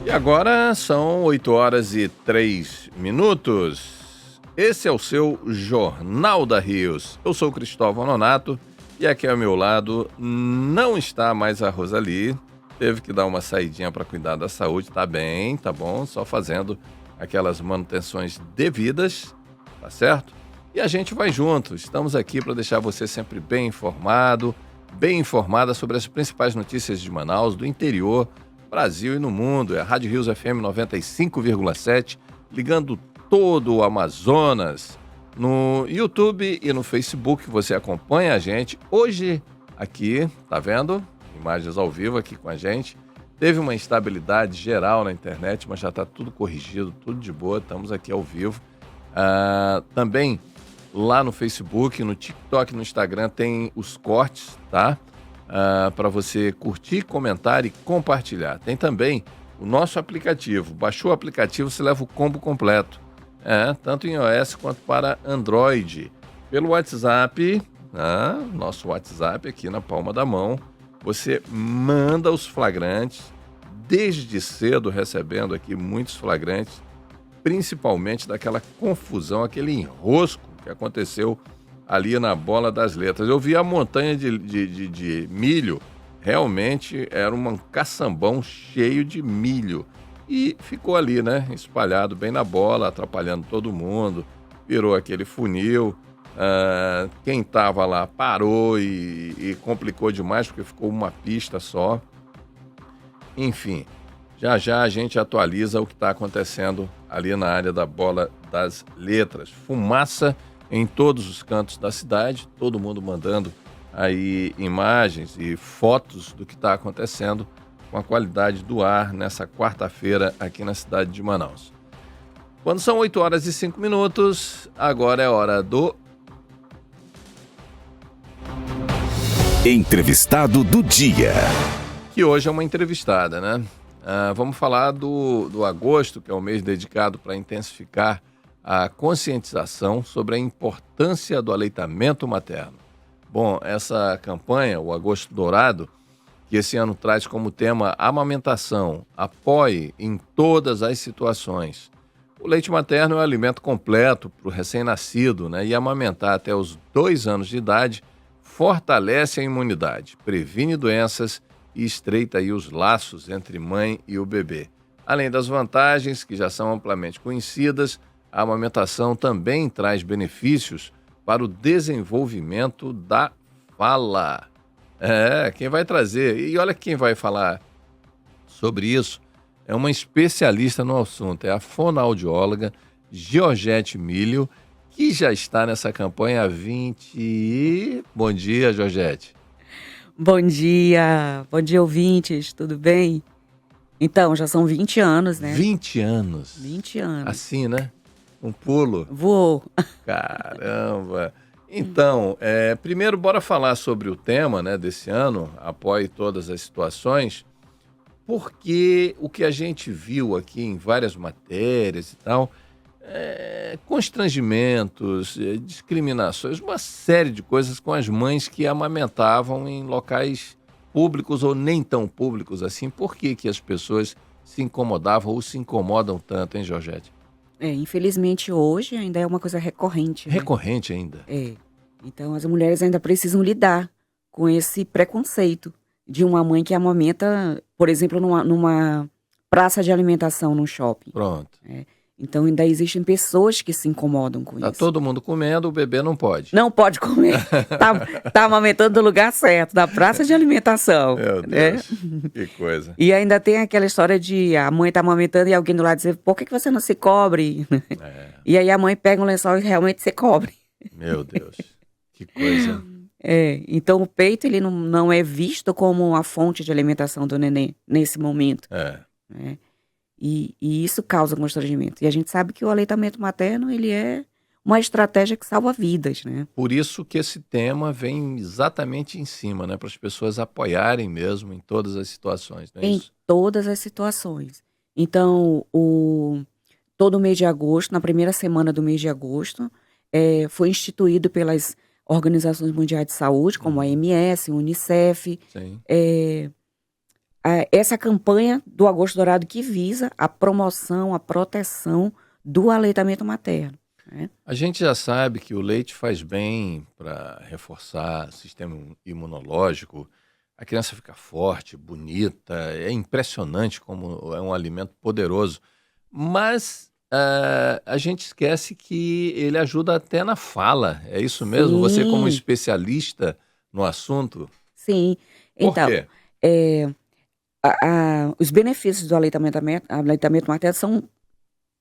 E agora são 8h03. Esse é o seu Jornal da Rios. Eu sou o Cristóvão Nonato e aqui ao meu lado não está mais a Rosali. Teve que dar uma saidinha para cuidar da saúde. Tá bem, tá bom, só fazendo aquelas manutenções devidas, tá certo? E a gente vai junto. Estamos aqui para deixar você sempre bem informado, bem informada sobre as principais notícias de Manaus, do interior, Brasil e no mundo. É a Rádio Rios FM 95,7, ligando todo o Amazonas. No YouTube e no Facebook você acompanha a gente. Hoje aqui, tá vendo? Imagens ao vivo aqui com a gente. Teve uma instabilidade geral na internet, mas já está tudo corrigido, tudo de boa. Estamos aqui ao vivo. Também lá no Facebook, no TikTok, no Instagram tem os cortes, tá? Para você curtir, comentar e compartilhar. Tem também o nosso aplicativo. Baixou o aplicativo, você leva o combo completo. Tanto em iOS quanto para Android. Pelo WhatsApp, nosso WhatsApp aqui na palma da mão, você manda os flagrantes, desde cedo recebendo aqui muitos flagrantes, principalmente daquela confusão, aquele enrosco que aconteceu ali na Bola das Letras. Eu vi a montanha de milho, realmente era um caçambão cheio de milho. E ficou ali, né, espalhado bem na bola, atrapalhando todo mundo, virou aquele funil. Quem estava lá parou e complicou demais, porque ficou uma pista só. Enfim, já a gente atualiza o que está acontecendo ali na área da Bola das Letras. Fumaça em todos os cantos da cidade, todo mundo mandando aí imagens e fotos do que está acontecendo com a qualidade do ar nessa quarta-feira aqui na cidade de Manaus. Quando são 8h05, agora é hora do Entrevistado do dia. Que hoje é uma entrevistada, né? Vamos falar do agosto, que é o mês dedicado para intensificar a conscientização sobre a importância do aleitamento materno. Bom, essa campanha, o Agosto Dourado, que esse ano traz como tema amamentação, apoie em todas as situações. O leite materno é um alimento completo para o recém-nascido, né? E amamentar até os 2 anos de idade fortalece a imunidade, previne doenças e estreita aí os laços entre mãe e o bebê. Além das vantagens que já são amplamente conhecidas, a amamentação também traz benefícios para o desenvolvimento da fala. Quem vai trazer, e olha quem vai falar sobre isso, é uma especialista no assunto, é a fonoaudióloga Georgette Milho, que já está nessa campanha há 20... Bom dia, Georgette. Bom dia ouvintes, tudo bem? Então, já são 20 anos, né? 20 anos? 20 anos. Assim, né? Um pulo. Voou. Caramba! Então, primeiro bora falar sobre o tema, né, desse ano, apoie todas as situações, porque o que a gente viu aqui em várias matérias e tal, constrangimentos, discriminações, uma série de coisas com as mães que amamentavam em locais públicos ou nem tão públicos assim. Por que as pessoas se incomodavam ou se incomodam tanto, hein, Georgette? Infelizmente hoje ainda é uma coisa recorrente. Recorrente, né? Ainda? Então as mulheres ainda precisam lidar com esse preconceito de uma mãe que amamenta, por exemplo, numa praça de alimentação, num shopping. Pronto. Então ainda existem pessoas que se incomodam com isso. Tá todo mundo comendo, o bebê não pode. Não pode comer. tá amamentando no lugar certo, na praça de alimentação. Meu Deus, que coisa. E ainda tem aquela história de a mãe tá amamentando e alguém do lado dizer, por que você não se cobre? E aí a mãe pega um lençol e realmente se cobre. Meu Deus, que coisa. Então o peito ele não é visto como a fonte de alimentação do neném nesse momento. E isso causa constrangimento. E a gente sabe que o aleitamento materno, ele é uma estratégia que salva vidas, né? Por isso que esse tema vem exatamente em cima, né? Para as pessoas apoiarem mesmo em todas as situações, não é isso? Em todas as situações. Então, todo mês de agosto, na primeira semana do mês de agosto, foi instituído pelas organizações mundiais de saúde, como a OMS, o Unicef, Sim. essa campanha do Agosto Dourado que visa a promoção, a proteção do aleitamento materno, né? A gente já sabe que o leite faz bem para reforçar o sistema imunológico, a criança fica forte, bonita, é impressionante como é um alimento poderoso, mas a gente esquece que ele ajuda até na fala, é isso mesmo? Você como Sim, especialista no assunto, sim. por Então, quê? é, os benefícios do aleitamento materno são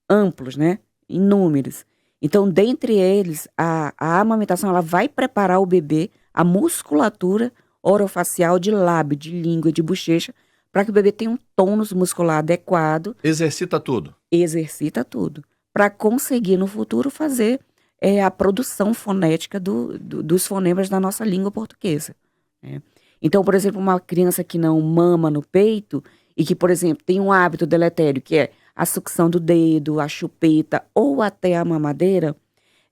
amplos, né? Inúmeros. Então, dentre eles, a amamentação ela vai preparar o bebê, a musculatura orofacial de lábio, de língua, de bochecha, para que o bebê tenha um tônus muscular adequado, Exercita tudo. exercita tudo, para conseguir no futuro fazer a produção fonética dos fonemas da nossa língua portuguesa, né? Então, por exemplo, uma criança que não mama no peito e que, por exemplo, tem um hábito deletério, que é a sucção do dedo, a chupeta ou até a mamadeira,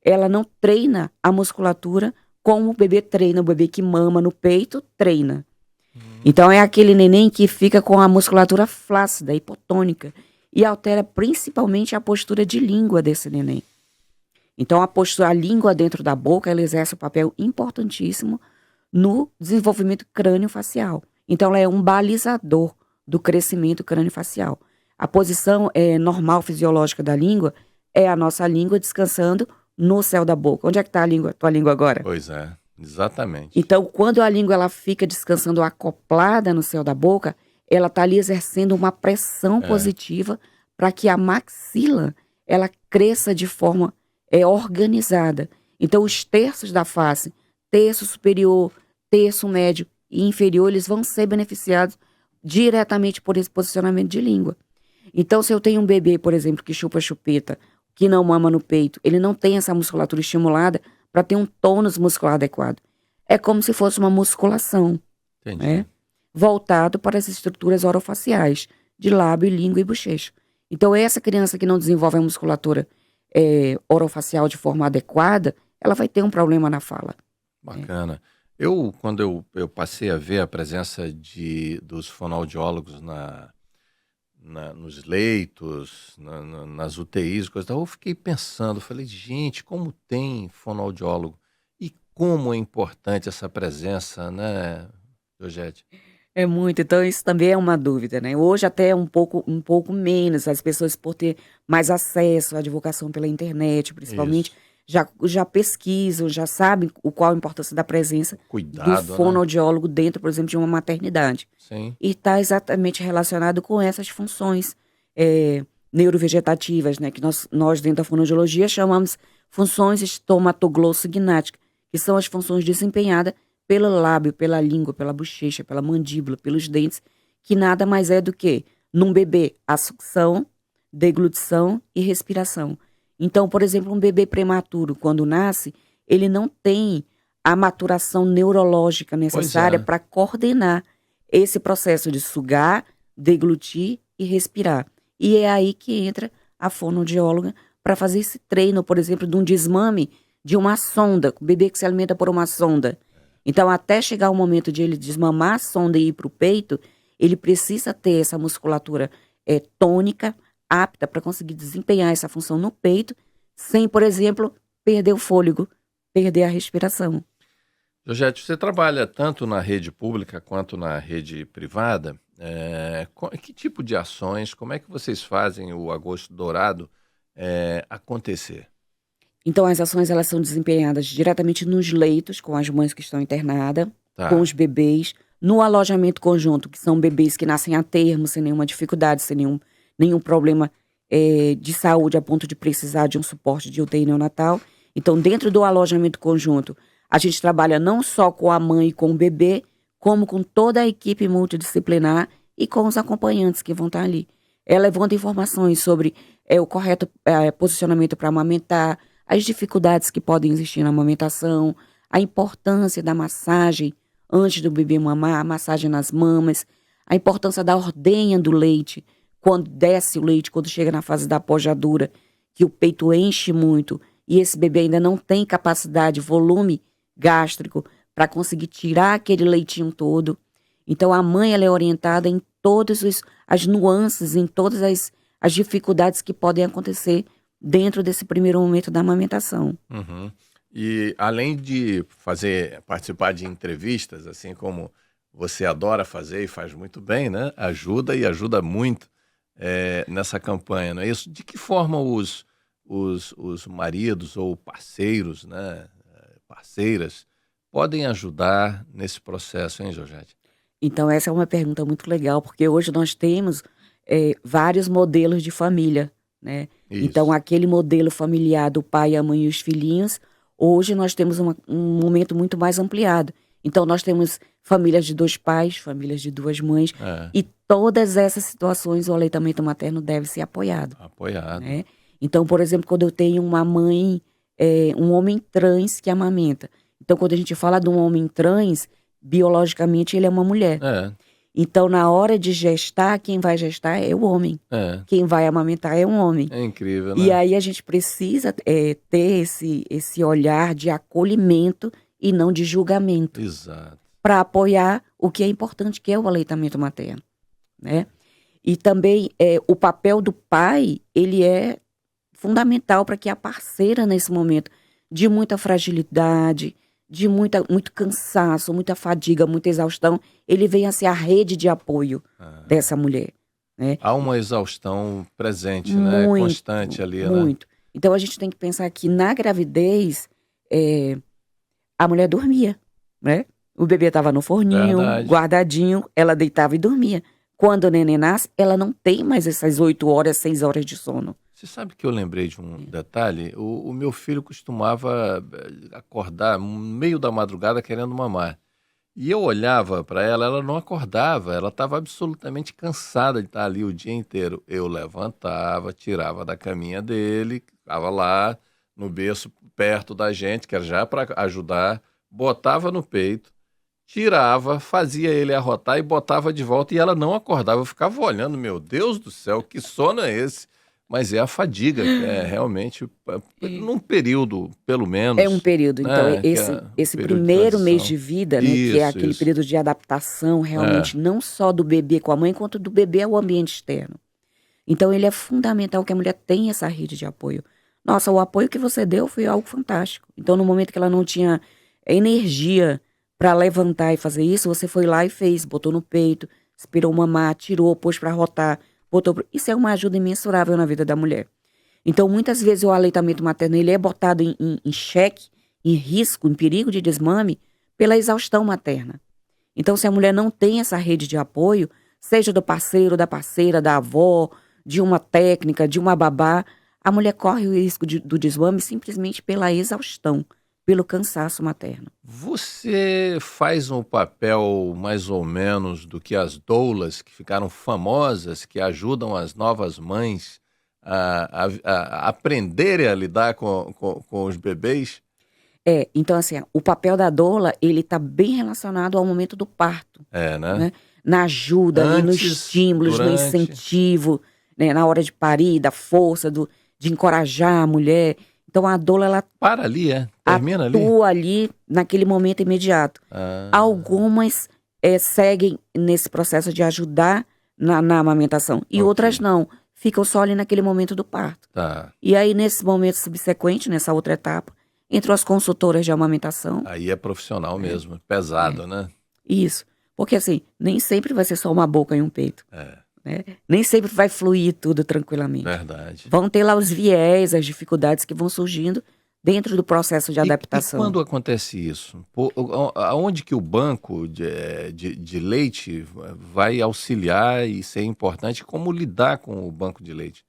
ela não treina a musculatura como o bebê treina. O bebê que mama no peito treina. Então é aquele neném que fica com a musculatura flácida, hipotônica, e altera principalmente a postura de língua desse neném. Então a língua dentro da boca, ela exerce um papel importantíssimo no desenvolvimento crânio-facial. Então ela é um balizador do crescimento crânio-facial. A posição normal fisiológica da língua é a nossa língua descansando no céu da boca. Onde é que está tua língua agora? Pois é, exatamente. Então, quando a língua ela fica descansando acoplada no céu da boca, ela está ali exercendo uma pressão positiva para que a maxila ela cresça de forma organizada. Então, os terços da face, terço superior, terço médio e inferior, eles vão ser beneficiados diretamente por esse posicionamento de língua. Então, se eu tenho um bebê, por exemplo, que chupa chupeta, que não mama no peito, ele não tem essa musculatura estimulada para ter um tônus muscular adequado. É como se fosse uma musculação, né? Voltado para as estruturas orofaciais, de lábio, língua e bochecha. Então, essa criança que não desenvolve a musculatura orofacial de forma adequada, ela vai ter um problema na fala. Bacana. Quando eu passei a ver a presença dos fonoaudiólogos nos leitos, nas UTIs, coisa e tal, eu fiquei pensando, falei, gente, como tem fonoaudiólogo e como é importante essa presença, né, Georgette? É muito, então isso também é uma dúvida, né? Hoje até um pouco menos, as pessoas por ter mais acesso à divulgação pela internet, principalmente, Isso. já pesquisam, já sabem qual a importância da presença do Cuidado, né? fonoaudiólogo dentro, por exemplo, de uma maternidade. Sim. E está exatamente relacionado com essas funções neurovegetativas, né? Que nós dentro da fonoaudiologia chamamos funções estomatoglossognáticas, que são as funções desempenhadas pelo lábio, pela língua, pela bochecha, pela mandíbula, pelos dentes, que nada mais é do que, num bebê, a sucção, deglutição e respiração. Então, por exemplo, um bebê prematuro, quando nasce, ele não tem a maturação neurológica necessária para coordenar esse processo de sugar, deglutir e respirar. E é aí que entra a fonoaudióloga para fazer esse treino, por exemplo, de um desmame de uma sonda, o bebê que se alimenta por uma sonda. Então, até chegar o momento de ele desmamar a sonda e ir para o peito, ele precisa ter essa musculatura tônica, apta para conseguir desempenhar essa função no peito, sem, por exemplo, perder o fôlego, perder a respiração. Georgette, você trabalha tanto na rede pública quanto na rede privada. Que tipo de ações, como é que vocês fazem o Agosto Dourado acontecer? Então, as ações elas são desempenhadas diretamente nos leitos, com as mães que estão internadas, com os bebês, no alojamento conjunto, que são bebês que nascem a termo, sem nenhuma dificuldade, sem nenhum problema de saúde a ponto de precisar de um suporte de UTI neonatal. Então, dentro do alojamento conjunto, a gente trabalha não só com a mãe e com o bebê, como com toda a equipe multidisciplinar e com os acompanhantes que vão estar ali. Levando informações sobre o correto posicionamento para amamentar, as dificuldades que podem existir na amamentação, a importância da massagem antes do bebê mamar, a massagem nas mamas, a importância da ordenha do leite, quando desce o leite, quando chega na fase da pojadura, que o peito enche muito e esse bebê ainda não tem capacidade, volume gástrico para conseguir tirar aquele leitinho todo. Então a mãe ela é orientada em todas as nuances, em todas as dificuldades que podem acontecer dentro desse primeiro momento da amamentação. Uhum. E além de participar de entrevistas, assim como você adora fazer e faz muito bem, né? Ajuda muito nessa campanha, não é isso? De que forma os maridos ou parceiros, né? Parceiras, podem ajudar nesse processo, hein, Georgette? Então, essa é uma pergunta muito legal, porque hoje nós temos vários modelos de família, né? Isso. Então, aquele modelo familiar do pai, a mãe e os filhinhos, hoje nós temos um momento muito mais ampliado. Então, nós temos famílias de 2 pais, famílias de 2 mães, e todas essas situações o aleitamento materno deve ser apoiado. Apoiado. Né? Então, por exemplo, quando eu tenho uma mãe, um homem trans que amamenta. Então, quando a gente fala de um homem trans, biologicamente ele é uma mulher. Então, na hora de gestar, quem vai gestar é o homem. Quem vai amamentar é um homem. É incrível, né? E aí a gente precisa ter esse olhar de acolhimento e não de julgamento. Exato. Para apoiar o que é importante, que é o aleitamento materno. Né? E também o papel do pai, ele é fundamental para que a parceira, nesse momento de muita fragilidade, de muito cansaço, muita fadiga, muita exaustão, ele venha a ser a rede de apoio dessa mulher. Né? Há uma exaustão presente, né? Constante ali, muito. Né? Então a gente tem que pensar que na gravidez a mulher dormia, né? O bebê estava no forninho, guardadinho, ela deitava e dormia. Quando o neném nasce, ela não tem mais essas 8 horas, 6 horas de sono. Você sabe que eu lembrei de um detalhe? O meu filho costumava acordar no meio da madrugada querendo mamar. E eu olhava para ela não acordava, ela estava absolutamente cansada de estar ali o dia inteiro. Eu levantava, tirava da caminha dele, estava lá no berço perto da gente, que era já para ajudar, botava no peito, tirava, fazia ele arrotar e botava de volta e ela não acordava. Eu ficava olhando, meu Deus do céu, que sono é esse? Mas é a fadiga, que é realmente, num período, pelo menos. É um período. Então, esse primeiro mês de vida, né, que é aquele período de adaptação, realmente, não só do bebê com a mãe, quanto do bebê ao ambiente externo. Então, ele é fundamental que a mulher tenha essa rede de apoio. Nossa, o apoio que você deu foi algo fantástico. Então, no momento que ela não tinha energia para levantar e fazer isso, você foi lá e fez, botou no peito, esperou mamar, tirou, pôs para rotar. Isso é uma ajuda imensurável na vida da mulher. Então, muitas vezes o aleitamento materno ele é botado em xeque, em risco, em perigo de desmame, pela exaustão materna. Então, se a mulher não tem essa rede de apoio, seja do parceiro, da parceira, da avó, de uma técnica, de uma babá, a mulher corre o risco do desmame simplesmente pela exaustão, pelo cansaço materno. Você faz um papel mais ou menos do que as doulas que ficaram famosas, que ajudam as novas mães a aprenderem a lidar com os bebês? Então assim, o papel da doula, ele está bem relacionado ao momento do parto. Né? Na ajuda, ali, nos estímulos, no incentivo, né? Na hora de parir, da força, de encorajar a mulher. Então a doula, ela para ali, termina ali? Atua ali naquele momento imediato. Algumas seguem nesse processo de ajudar na amamentação e outras não, ficam só ali naquele momento do parto. E aí nesse momento subsequente, nessa outra etapa, entram as consultoras de amamentação. Aí é profissional mesmo, pesado, né? Isso, porque assim, nem sempre vai ser só uma boca e um peito. Né? Nem sempre vai fluir tudo tranquilamente. Verdade. Vão ter lá os viés, as dificuldades que vão surgindo dentro do processo de adaptação. E quando acontece isso? Aonde que o banco de leite vai auxiliar e ser importante? Como lidar com o banco de leite?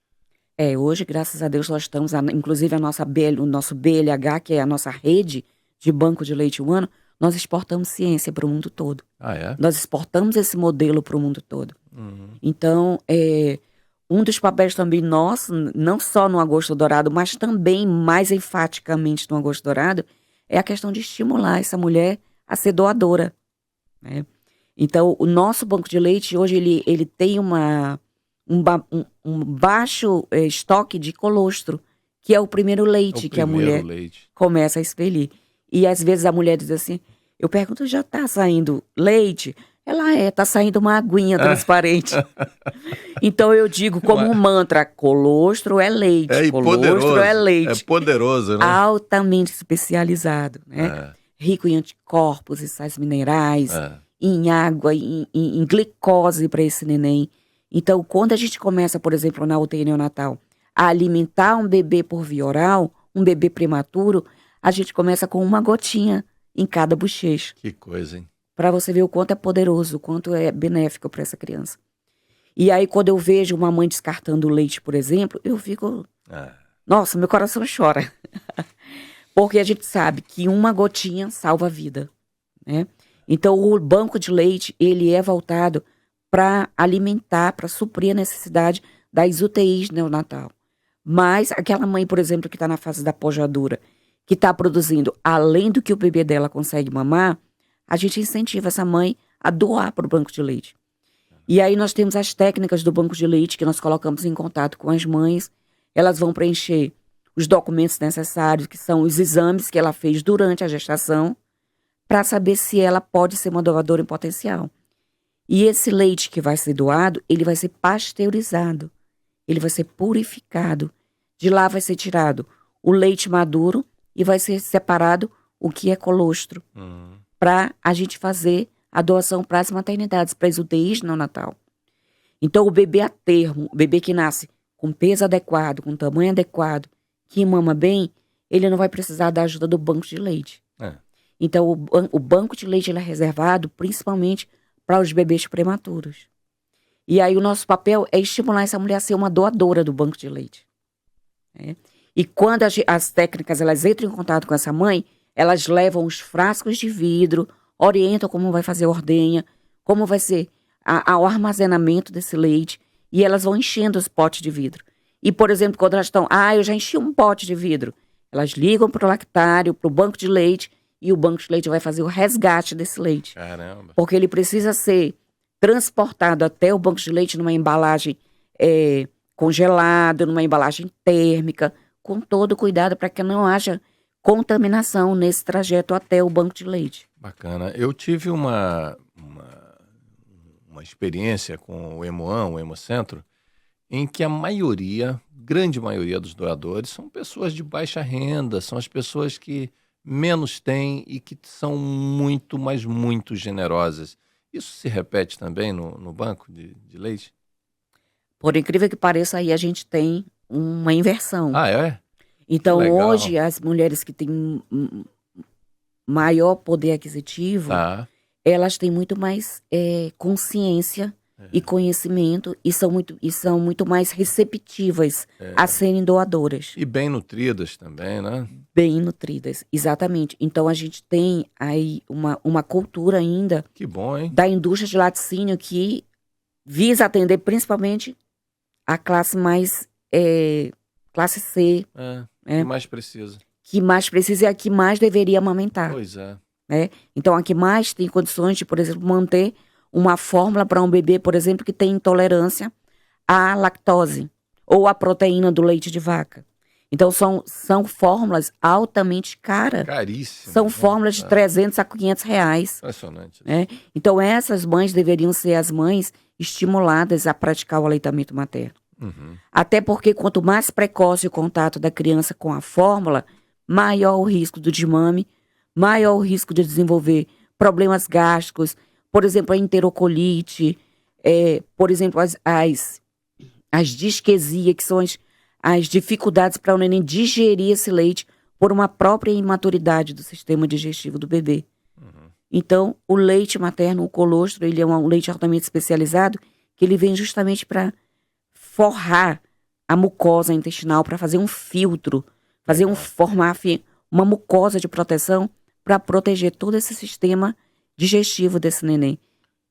Hoje, graças a Deus, nós estamos, inclusive o nosso BLH, que é a nossa rede de banco de leite humano, nós exportamos ciência para o mundo todo. Nós exportamos esse modelo para o mundo todo. Então, um dos papéis também nossos, não só no Agosto Dourado, mas também mais enfaticamente no Agosto Dourado, é a questão de estimular essa mulher a ser doadora. Né? Então, o nosso banco de leite, hoje, ele tem um baixo estoque de colostro, que é o primeiro leite que a mulher começa a expelir. E às vezes a mulher diz assim, eu pergunto, já está saindo leite? Ela tá saindo uma aguinha transparente. Então eu digo como um mantra, colostro é leite, colostro é leite. É poderoso, né? Altamente especializado, né? Rico em anticorpos e sais minerais, em água, em glicose para esse neném. Então, quando a gente começa, por exemplo, na UTI neonatal, a alimentar um bebê por via oral, um bebê prematuro, a gente começa com uma gotinha em cada bochecha. Que coisa, hein? Para você ver o quanto é poderoso, o quanto é benéfico para essa criança. E aí, quando eu vejo uma mãe descartando o leite, por exemplo, eu fico... Nossa, meu coração chora. Porque a gente sabe que uma gotinha salva a vida, né? Então, o banco de leite, ele é voltado para alimentar, para suprir a necessidade das UTIs neonatal. Mas aquela mãe, por exemplo, que está na fase da pojadura, que está produzindo além do que o bebê dela consegue mamar, a gente incentiva essa mãe a doar para o banco de leite. E aí nós temos as técnicas do banco de leite que nós colocamos em contato com as mães. Elas vão preencher os documentos necessários, que são os exames que ela fez durante a gestação, para saber se ela pode ser uma doadora em potencial. E esse leite que vai ser doado, ele vai ser pasteurizado, ele vai ser purificado. De lá vai ser tirado o leite maduro e vai ser separado o que é colostro, para a gente fazer a doação para as maternidades, para as UTIs neonatal. Então, o bebê a termo, o bebê que nasce com peso adequado, com tamanho adequado, que mama bem, ele não vai precisar da ajuda do banco de leite. Então, o banco de leite ele é reservado principalmente para os bebês prematuros. E aí, o nosso papel é estimular essa mulher a ser uma doadora do banco de leite. E quando as técnicas elas entram em contato com essa mãe, elas levam os frascos de vidro, orientam como vai fazer a ordenha, como vai ser o armazenamento desse leite, e elas vão enchendo os potes de vidro. E, por exemplo, quando elas estão, eu já enchi um pote de vidro, elas ligam para o lactário, para o banco de leite, e o banco de leite vai fazer o resgate desse leite. Caramba. Porque ele precisa ser transportado até o banco de leite numa embalagem congelada, numa embalagem térmica, com todo cuidado para que não haja contaminação nesse trajeto até o banco de leite. Bacana. Eu tive uma experiência com o Hemoan, o Hemocentro, em que a grande maioria dos doadores são pessoas de baixa renda, são as pessoas que menos têm e que são muito, mas muito generosas. Isso se repete também no banco de leite? Por incrível que pareça, aí a gente tem uma inversão. É? Então, hoje, as mulheres que têm maior poder aquisitivo, elas têm muito mais consciência e conhecimento e são muito mais receptivas a serem doadoras. E bem nutridas também, né? Bem nutridas, exatamente. Então, a gente tem aí uma cultura ainda que bom, hein? Da indústria de laticínio que visa atender principalmente a classe mais... classe C. Que mais precisa. Que mais precisa e a que mais deveria amamentar. Pois é. Então, a que mais tem condições de, por exemplo, manter uma fórmula para um bebê, por exemplo, que tem intolerância à lactose ou à proteína do leite de vaca. Então, são fórmulas altamente caras. Caríssimas. São fórmulas de 300 a 500 reais. Impressionante. Então, essas mães deveriam ser as mães estimuladas a praticar o aleitamento materno. Até porque quanto mais precoce o contato da criança com a fórmula, maior o risco do desmame, maior o risco de desenvolver problemas gástricos, por exemplo, a enterocolite, por exemplo, as disquesias, que são as dificuldades para o neném digerir esse leite por uma própria imaturidade do sistema digestivo do bebê. Então, o leite materno, o colostro, ele é um leite altamente especializado, que ele vem justamente para forrar a mucosa intestinal, para fazer um filtro, formar uma mucosa de proteção para proteger todo esse sistema digestivo desse neném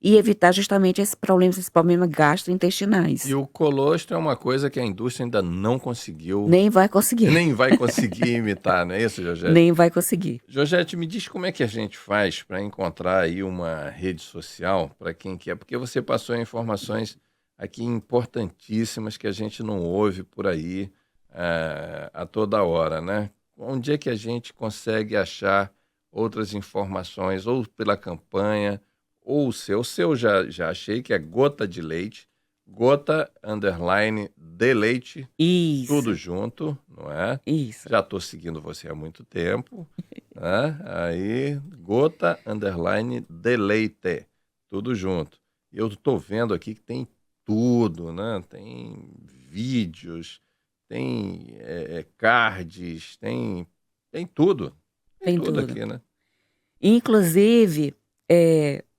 e evitar justamente esses problemas gastrointestinais. E o colostro é uma coisa que a indústria ainda não conseguiu... Nem vai conseguir. Nem vai conseguir imitar, não é isso, Georgette? Nem vai conseguir. Georgette, me diz como é que a gente faz para encontrar aí uma rede social para quem quer, porque você passou informações aqui importantíssimas que a gente não ouve por aí a toda hora, né? Onde é que a gente consegue achar outras informações, ou pela campanha, ou o seu já achei que é Gota de Leite, Gota _ de Leite, Isso. tudo junto, não é? Isso. Já estou seguindo você há muito tempo, né? Aí, Gota _ de Leite, tudo junto. E eu estou vendo aqui que tem tudo, né? Tem vídeos, tem cards, tem tudo. Tem tudo aqui, né? Inclusive,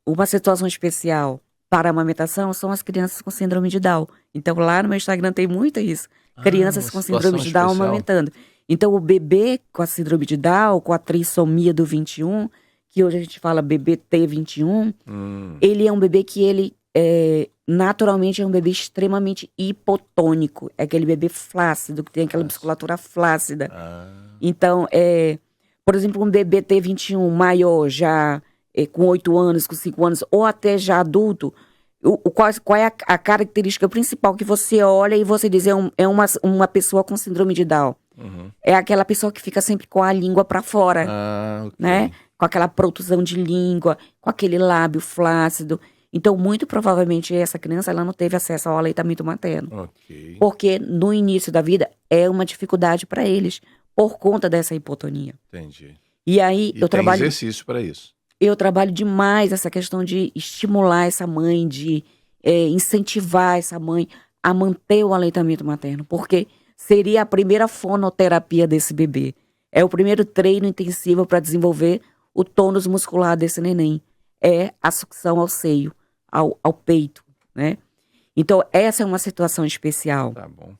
uma situação especial para a amamentação são as crianças com síndrome de Down. Então, lá no meu Instagram tem muito isso. Crianças com síndrome de Down amamentando. Então, o bebê com a síndrome de Down, com a trissomia do 21, que hoje a gente fala bebê T21, ele é um bebê que ele naturalmente é um bebê extremamente hipotônico. É aquele bebê flácido, que tem aquela musculatura flácida. Então, por exemplo, um bebê T21 maior, já com 8 anos, com 5 anos, ou até já adulto, qual é a característica principal que você olha e você diz, é uma pessoa com síndrome de Down? É aquela pessoa que fica sempre com a língua para fora, né? Com aquela protusão de língua, com aquele lábio flácido. Então, muito provavelmente, essa criança ela não teve acesso ao aleitamento materno. Porque no início da vida é uma dificuldade para eles, por conta dessa hipotonia. Entendi. E aí, eu tem trabalho... exercício para isso. Eu trabalho demais essa questão de estimular essa mãe, de incentivar essa mãe a manter o aleitamento materno, porque seria a primeira fonoterapia desse bebê. É o primeiro treino intensivo para desenvolver o tônus muscular desse neném. É a sucção ao seio, ao peito, né? Então, essa é uma situação especial. Tá bom.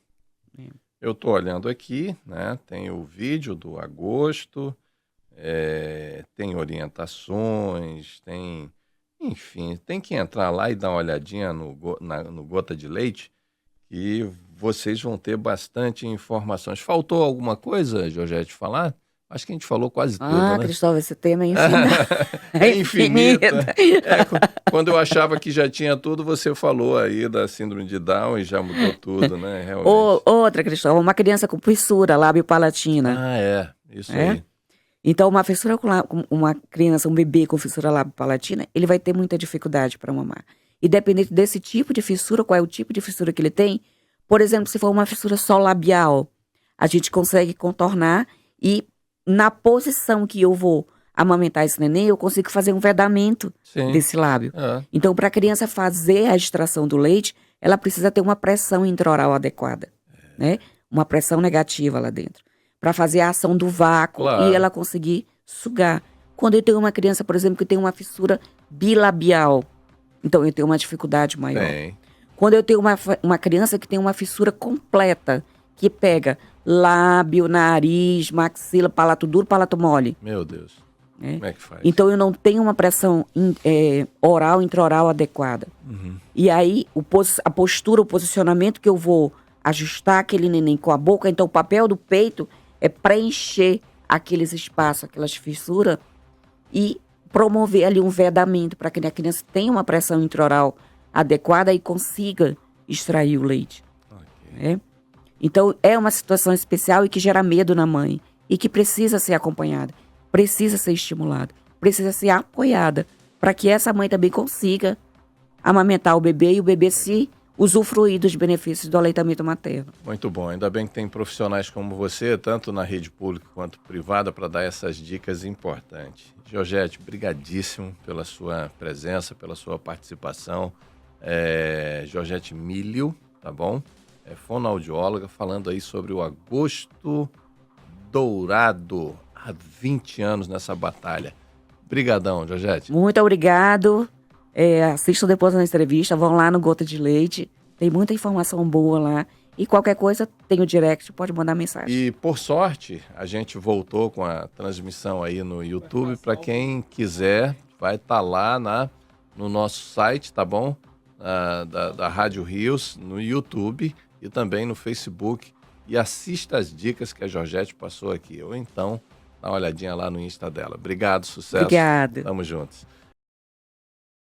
Eu tô olhando aqui, né? Tem o vídeo do agosto, tem orientações, enfim, tem que entrar lá e dar uma olhadinha no Gota de Leite, e vocês vão ter bastante informações. Faltou alguma coisa, Georgette, falar? Acho que a gente falou quase tudo, né? Cristóvão, esse tema é infinito. É infinito. Quando eu achava que já tinha tudo, você falou aí da síndrome de Down e já mudou tudo, né? Realmente. Outra, Cristóvão, uma criança com fissura lábio-palatina. Isso aí. Então, uma criança, um bebê com fissura lábio-palatina, ele vai ter muita dificuldade para mamar. E dependendo desse tipo de fissura, qual é o tipo de fissura que ele tem, por exemplo, se for uma fissura só labial, a gente consegue contornar e na posição que eu vou amamentar esse neném, eu consigo fazer um vedamento desse lábio. Então, para a criança fazer a extração do leite, ela precisa ter uma pressão intraoral adequada, né? Uma pressão negativa lá dentro, para fazer a ação do vácuo e ela conseguir sugar. Quando eu tenho uma criança, por exemplo, que tem uma fissura bilabial, então eu tenho uma dificuldade maior. Quando eu tenho uma criança que tem uma fissura completa, que pega lábio, nariz, maxila, palato duro, palato mole. Meu Deus. Como é que faz? Então eu não tenho uma pressão oral, intraoral adequada. E aí a postura, o posicionamento que eu vou ajustar aquele neném com a boca, então o papel do peito é preencher aqueles espaços, aquelas fissuras e promover ali um vedamento para que a criança tenha uma pressão intraoral adequada e consiga extrair o leite. Então, é uma situação especial e que gera medo na mãe. E que precisa ser acompanhada, precisa ser estimulada, precisa ser apoiada, para que essa mãe também consiga amamentar o bebê e o bebê se usufruir dos benefícios do aleitamento materno. Muito bom. Ainda bem que tem profissionais como você, tanto na rede pública quanto privada, para dar essas dicas importantes. Georgette, brigadíssimo pela sua presença, pela sua participação. Georgette Milho, tá bom? Fonoaudióloga, falando aí sobre o Agosto Dourado, há 20 anos nessa batalha. Brigadão, Georgette. Muito obrigado. Assistam depois da entrevista, vão lá no Gota de Leite, tem muita informação boa lá. E qualquer coisa, tem o direct, pode mandar mensagem. E, por sorte, a gente voltou com a transmissão aí no YouTube. Para quem quiser, vai estar lá no nosso site, tá bom? Da Rádio Rios, no YouTube e também no Facebook, e assista as dicas que a Georgette passou aqui, ou então dá uma olhadinha lá no Insta dela. Obrigado, sucesso. Obrigada. Tamo juntos.